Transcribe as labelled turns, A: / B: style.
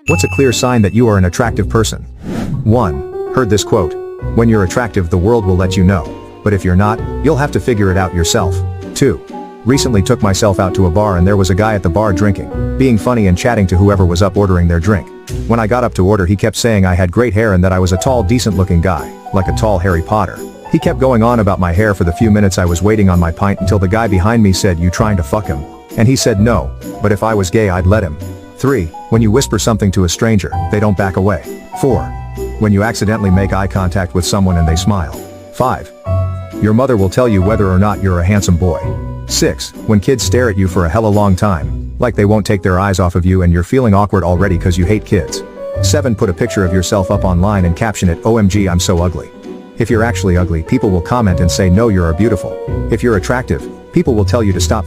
A: What's a clear sign that you are an attractive person? 1. Heard this quote. When you're attractive, the world will let you know. But if you're not, you'll have to figure it out yourself. 2. Recently took myself out to a bar and there was a guy at the bar drinking, being funny and chatting to whoever was up ordering their drink. When I got up to order, he kept saying I had great hair and that I was a tall, decent looking guy, like a tall Harry Potter. He kept going on about my hair for the few minutes I was waiting on my pint until the guy behind me said, "You trying to fuck him?" And he said no, but if I was gay I'd let him. 3. When you whisper something to a stranger, they don't back away. 4. When you accidentally make eye contact with someone and they smile. 5. Your mother will tell you whether or not you're a handsome boy. 6. When kids stare at you for a hella long time, like they won't take their eyes off of you and you're feeling awkward already cause you hate kids. 7. Put a picture of yourself up online and caption it, "OMG, I'm so ugly." If you're actually ugly, people will comment and say no, you're beautiful. If you're attractive, people will tell you to stop